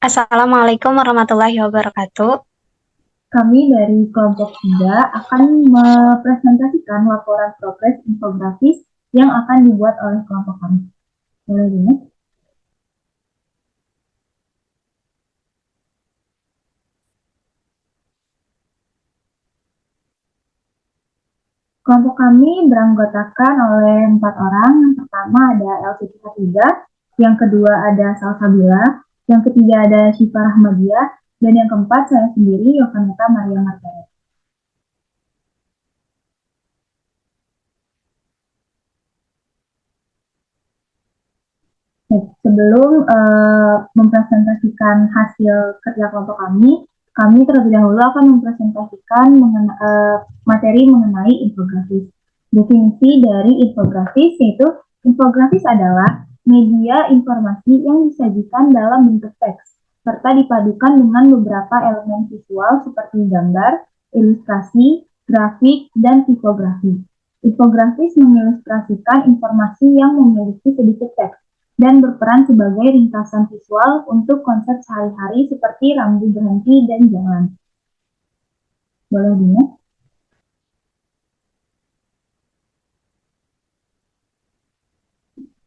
Assalamualaikum warahmatullahi wabarakatuh. Kami dari kelompok 3 akan mempresentasikan laporan progres infografis yang akan dibuat oleh kelompok kami. Boleh dilihat? Kelompok kami beranggotakan oleh 4 orang. Yang pertama ada Elvi Tiga, yang kedua ada Salsabila, yang ketiga ada Syifa Rahmadiah, dan yang keempat saya sendiri, Yovanita Maria Margaret. Sebelum mempresentasikan hasil kerja kelompok kami terlebih dahulu akan mempresentasikan materi mengenai infografis. Definisi dari infografis yaitu infografis adalah media informasi yang disajikan dalam bentuk teks, serta dipadukan dengan beberapa elemen visual seperti gambar, ilustrasi, grafik, dan tipografi. Infografis mengilustrasikan informasi yang memiliki sedikit teks dan berperan sebagai ringkasan visual untuk konsep sehari-hari seperti rambu berhenti dan jalan. Boleh dilihat?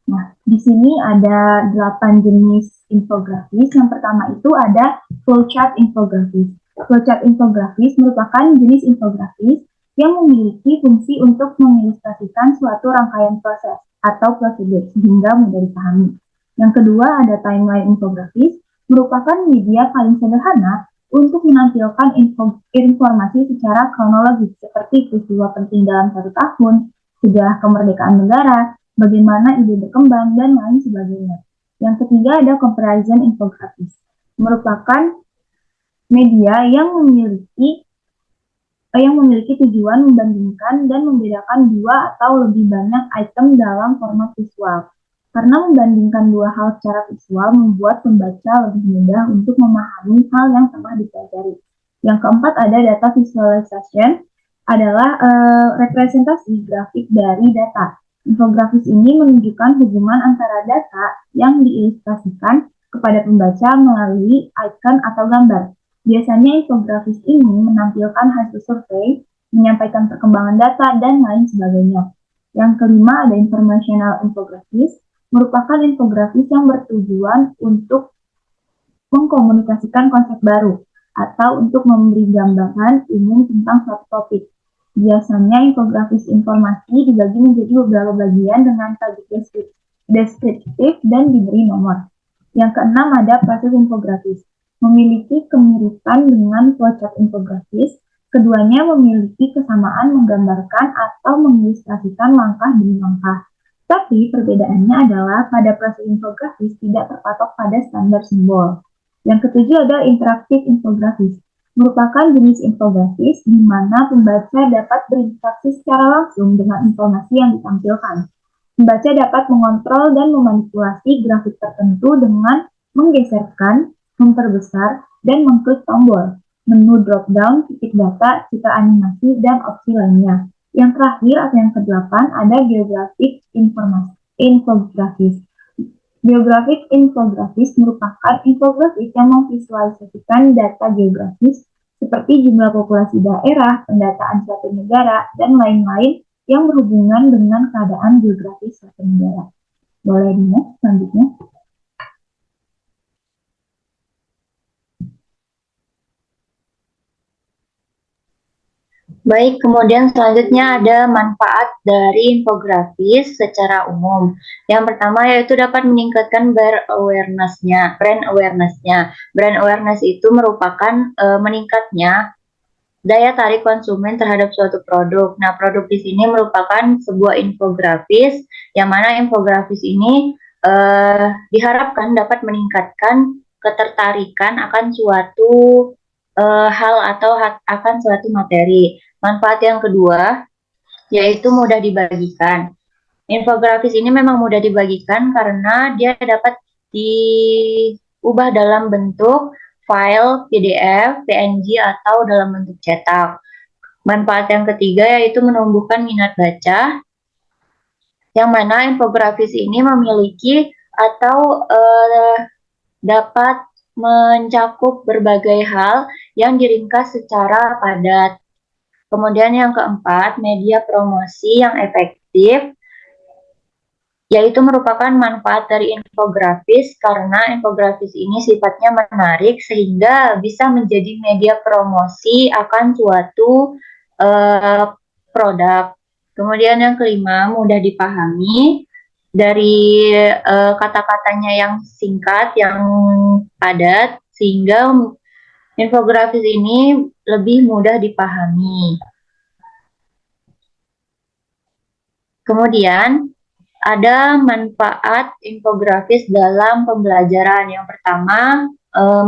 Nah, di sini ada 8 jenis infografis. Yang pertama itu ada flowchart infografis. Flowchart infografis merupakan jenis infografis yang memiliki fungsi untuk mengilustrasikan suatu rangkaian proses atau prosedur sehingga mudah dipahami. Yang kedua ada timeline infografis, merupakan media paling sederhana untuk menampilkan informasi secara kronologis seperti peristiwa penting dalam satu tahun, sejarah kemerdekaan negara, bagaimana ide berkembang, dan lain sebagainya. Yang ketiga ada comparison infografis, merupakan media yang memiliki tujuan membandingkan dan membedakan dua atau lebih banyak item dalam format visual. Karena membandingkan dua hal secara visual membuat pembaca lebih mudah untuk memahami hal yang tengah dipelajari. Yang keempat ada data visualization, adalah representasi grafik dari data. Infografis ini menunjukkan hubungan antara data yang diilustrasikan kepada pembaca melalui icon atau gambar. Biasanya infografis ini menampilkan hasil survei, menyampaikan perkembangan data, dan lain sebagainya. Yang kelima ada informational infografis, merupakan infografis yang bertujuan untuk mengkomunikasikan konsep baru atau untuk memberi gambaran umum tentang suatu topik. Biasanya infografis informasi dibagi menjadi beberapa bagian dengan topik deskriptif dan diberi nomor. Yang keenam ada proses infografis. Memiliki kemiripan dengan flowchart infografis, keduanya memiliki kesamaan menggambarkan atau mengilustrasikan langkah demi langkah. Tapi perbedaannya adalah pada proses infografis tidak terpatok pada standar simbol. Yang ketujuh ada interaktif infografis, merupakan jenis infografis di mana pembaca dapat berinteraksi secara langsung dengan informasi yang ditampilkan. Pembaca dapat mengontrol dan memanipulasi grafik tertentu dengan menggeserkan, memperbesar, dan mengklik tombol, menu drop-down, titik data, citra animasi, dan opsi lainnya. Yang terakhir atau yang kedelapan ada geografik infografis. Geografik infografis merupakan infografis yang memvisualisasikan data geografis seperti jumlah populasi daerah, pendataan suatu negara, dan lain-lain yang berhubungan dengan keadaan geografis suatu negara. Boleh dilihat selanjutnya. Baik, kemudian selanjutnya ada manfaat dari infografis secara umum. Yang pertama yaitu dapat meningkatkan brand awareness-nya. Brand awareness itu merupakan meningkatnya daya tarik konsumen terhadap suatu produk. Nah, produk di sini merupakan sebuah infografis, yang mana infografis ini diharapkan dapat meningkatkan ketertarikan akan suatu hal atau akan suatu materi. Manfaat yang kedua yaitu mudah dibagikan. Infografis ini memang mudah dibagikan karena dia dapat diubah dalam bentuk file PDF, PNG, atau dalam bentuk cetak. Manfaat yang ketiga yaitu menumbuhkan minat baca, yang mana infografis ini memiliki atau dapat mencakup berbagai hal yang diringkas secara padat. Kemudian yang keempat, media promosi yang efektif, yaitu merupakan manfaat dari infografis karena infografis ini sifatnya menarik sehingga bisa menjadi media promosi akan suatu produk. Kemudian yang kelima, mudah dipahami dari kata-katanya yang singkat, yang padat, sehingga infografis ini lebih mudah dipahami. Kemudian, ada manfaat infografis dalam pembelajaran. Yang pertama,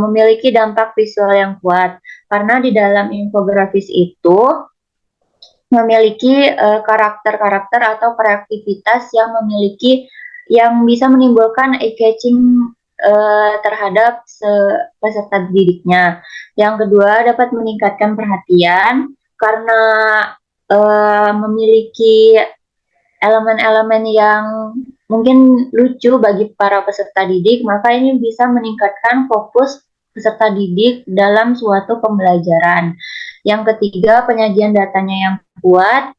memiliki dampak visual yang kuat. Karena di dalam infografis itu memiliki karakter-karakter atau kreativitas yang bisa menimbulkan eye-catching terhadap peserta didiknya. Yang kedua, dapat meningkatkan perhatian karena memiliki elemen-elemen yang mungkin lucu bagi para peserta didik, maka ini bisa meningkatkan fokus peserta didik dalam suatu pembelajaran. Yang ketiga, penyajian datanya yang kuat.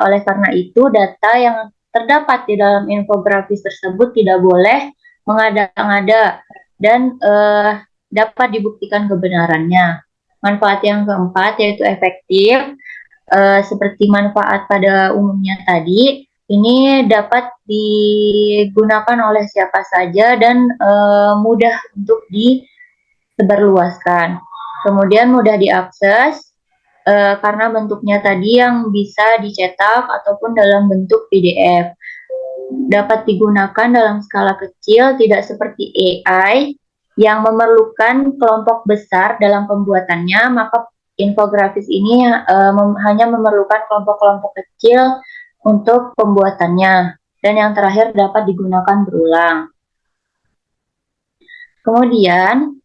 Oleh karena itu, data yang terdapat di dalam infografis tersebut tidak boleh mengada-ngada dan dapat dibuktikan kebenarannya. Manfaat yang keempat yaitu efektif. Seperti manfaat pada umumnya tadi, ini dapat digunakan oleh siapa saja dan mudah untuk disebarluaskan. Kemudian mudah diakses karena bentuknya tadi yang bisa dicetak ataupun dalam bentuk PDF. Dapat digunakan dalam skala kecil, tidak seperti AI yang memerlukan kelompok besar dalam pembuatannya, maka infografis ini hanya memerlukan kelompok-kelompok kecil untuk pembuatannya. Dan yang terakhir dapat digunakan berulang. Kemudian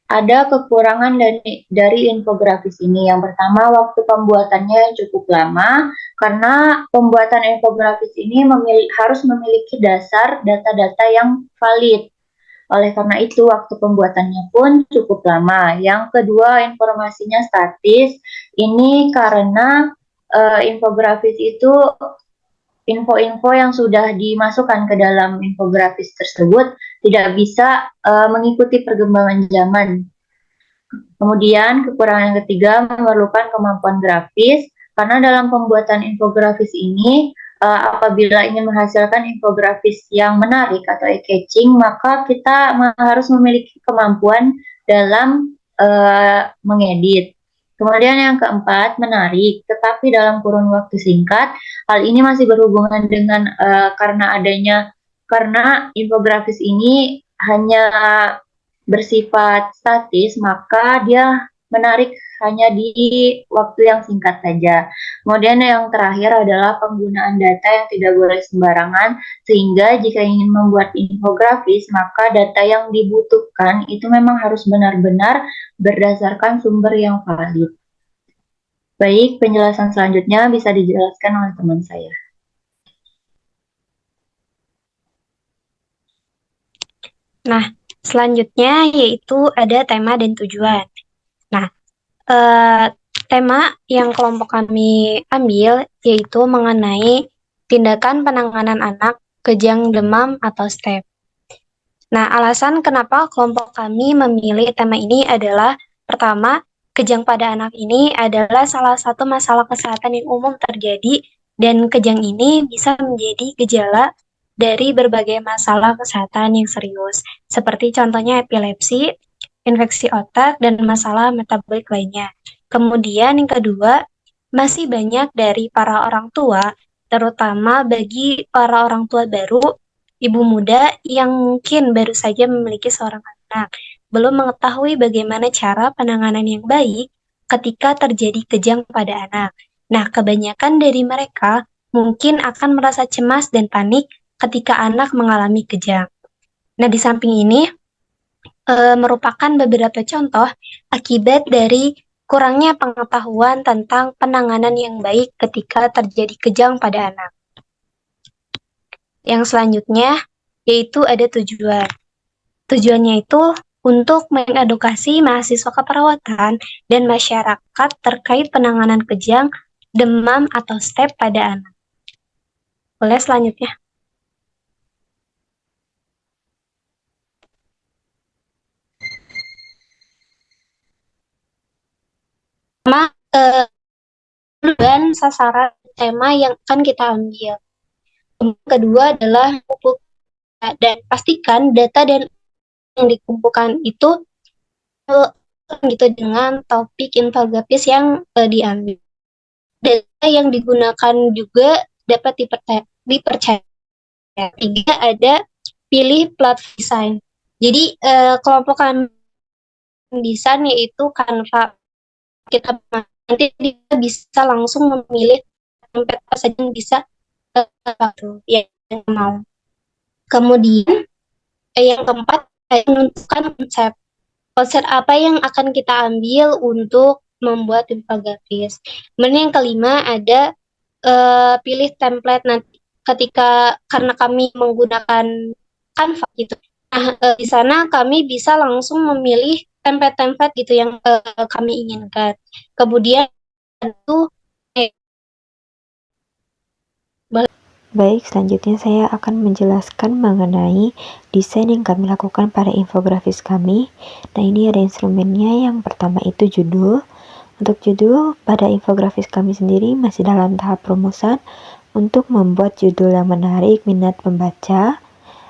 ada kekurangan dari infografis ini. Yang pertama, waktu pembuatannya cukup lama karena pembuatan infografis ini harus memiliki dasar data-data yang valid. Oleh karena itu, waktu pembuatannya pun cukup lama. Yang kedua, informasinya statis. Ini karena infografis itu info-info yang sudah dimasukkan ke dalam infografis tersebut tidak bisa mengikuti perkembangan zaman. Kemudian, kekurangan yang ketiga memerlukan kemampuan grafis, karena dalam pembuatan infografis ini apabila ingin menghasilkan infografis yang menarik atau eye-catching, maka kita harus memiliki kemampuan dalam mengedit. Kemudian yang keempat, menarik, tetapi dalam kurun waktu singkat. Hal ini masih berhubungan dengan karena infografis ini hanya bersifat statis, maka dia menarik hanya di waktu yang singkat saja. Kemudian yang terakhir adalah penggunaan data yang tidak boleh sembarangan, sehingga jika ingin membuat infografis, maka data yang dibutuhkan itu memang harus benar-benar berdasarkan sumber yang valid. Baik, penjelasan selanjutnya bisa dijelaskan oleh teman saya. Nah, selanjutnya yaitu ada tema dan tujuan. Nah, tema yang kelompok kami ambil yaitu mengenai tindakan penanganan anak kejang demam atau STEP. Nah, alasan kenapa kelompok kami memilih tema ini adalah pertama, kejang pada anak ini adalah salah satu masalah kesehatan yang umum terjadi dan kejang ini bisa menjadi gejala dari berbagai masalah kesehatan yang serius, seperti contohnya epilepsi, infeksi otak, dan masalah metabolik lainnya. Kemudian yang kedua, masih banyak dari para orang tua, terutama bagi para orang tua baru, ibu muda yang mungkin baru saja memiliki seorang anak, belum mengetahui bagaimana cara penanganan yang baik ketika terjadi kejang pada anak. Nah, kebanyakan dari mereka mungkin akan merasa cemas dan panik ketika anak mengalami kejang. Nah, di samping ini merupakan beberapa contoh akibat dari kurangnya pengetahuan tentang penanganan yang baik ketika terjadi kejang pada anak. Yang selanjutnya yaitu ada tujuan. Tujuannya itu untuk mengedukasi mahasiswa keperawatan dan masyarakat terkait penanganan kejang, demam, atau step pada anak. Boleh selanjutnya. Pertama, dan sasaran tema yang akan kita ambil. Kedua adalah pupuk, dan pastikan data dan yang dikumpulkan itu gitu dengan topik infografis yang diambil. Data yang digunakan juga dapat dipercaya. Tiga, ada pilih platform desain. Jadi kelompok kami desain yaitu Canva. Kita nanti kita bisa langsung memilih template apa saja yang bisa yang mau. Kemudian yang keempat, menentukan konsep. Konsep apa yang akan kita ambil untuk membuat infografis. Kemudian yang kelima ada pilih template nanti karena kami menggunakan Canva gitu. Nah, di sana kami bisa langsung memilih template-template gitu yang kami inginkan. Kemudian itu Baik, selanjutnya saya akan menjelaskan mengenai desain yang kami lakukan pada infografis kami. Nah, ini ada instrumennya. Yang pertama itu judul. Untuk judul, pada infografis kami sendiri masih dalam tahap rumusan untuk membuat judul yang menarik minat pembaca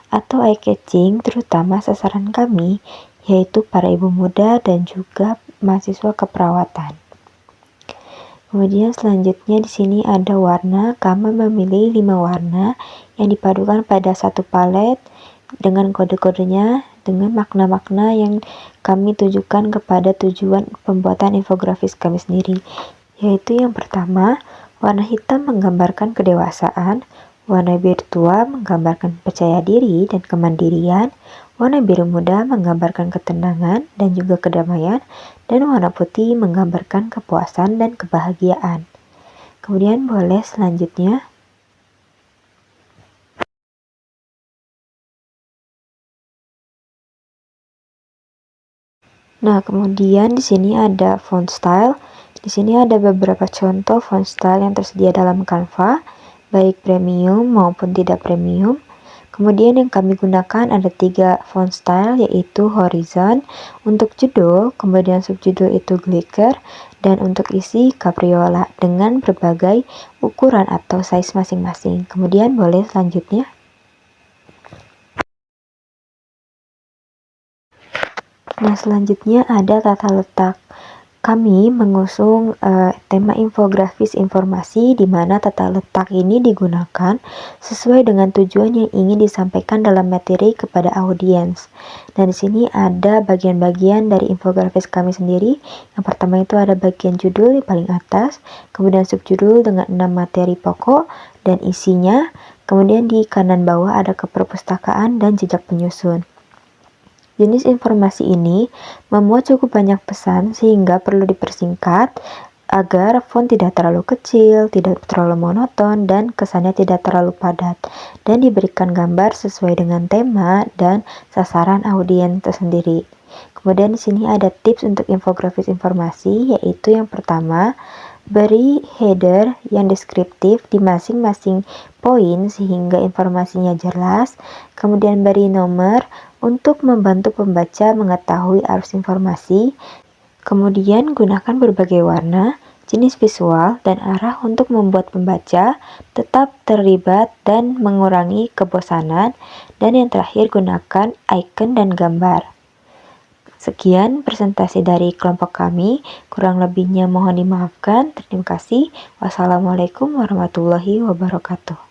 atau eye-catching, terutama sasaran kami, yaitu para ibu muda dan juga mahasiswa keperawatan. Kemudian selanjutnya di sini ada warna. Kami memilih 5 warna yang dipadukan pada satu palet dengan kode-kodenya, dengan makna-makna yang kami tujukan kepada tujuan pembuatan infografis kami sendiri. Yaitu yang pertama, warna hitam menggambarkan kedewasaan, warna biru tua menggambarkan percaya diri dan kemandirian, warna biru muda menggambarkan ketenangan dan juga kedamaian, dan warna putih menggambarkan kepuasan dan kebahagiaan. Kemudian boleh selanjutnya. Nah, kemudian di sini ada font style. Di sini ada beberapa contoh font style yang tersedia dalam Canva, baik premium maupun tidak premium. Kemudian yang kami gunakan ada 3 font style, yaitu Horizon untuk judul, kemudian subjudul itu Glicker, dan untuk isi Capriola dengan berbagai ukuran atau size masing-masing. Kemudian boleh selanjutnya. Nah, selanjutnya ada tata letak. Kami mengusung tema infografis informasi di mana tata letak ini digunakan sesuai dengan tujuan yang ingin disampaikan dalam materi kepada audiens. Dan di sini ada bagian-bagian dari infografis kami sendiri. Yang pertama itu ada bagian judul di paling atas, kemudian subjudul dengan 6 materi pokok dan isinya, kemudian di kanan bawah ada keperpustakaan dan jejak penyusun. Jenis informasi ini memuat cukup banyak pesan sehingga perlu dipersingkat agar font tidak terlalu kecil, tidak terlalu monoton, dan kesannya tidak terlalu padat, dan diberikan gambar sesuai dengan tema dan sasaran audiens tersendiri. Kemudian di sini ada tips untuk infografis informasi, yaitu yang pertama, beri header yang deskriptif di masing-masing poin sehingga informasinya jelas, kemudian beri nomor untuk membantu pembaca mengetahui arus informasi, kemudian gunakan berbagai warna, jenis visual, dan arah untuk membuat pembaca tetap terlibat dan mengurangi kebosanan, dan yang terakhir gunakan icon dan gambar. Sekian presentasi dari kelompok kami, kurang lebihnya mohon dimaafkan. Terima kasih. Wassalamualaikum warahmatullahi wabarakatuh.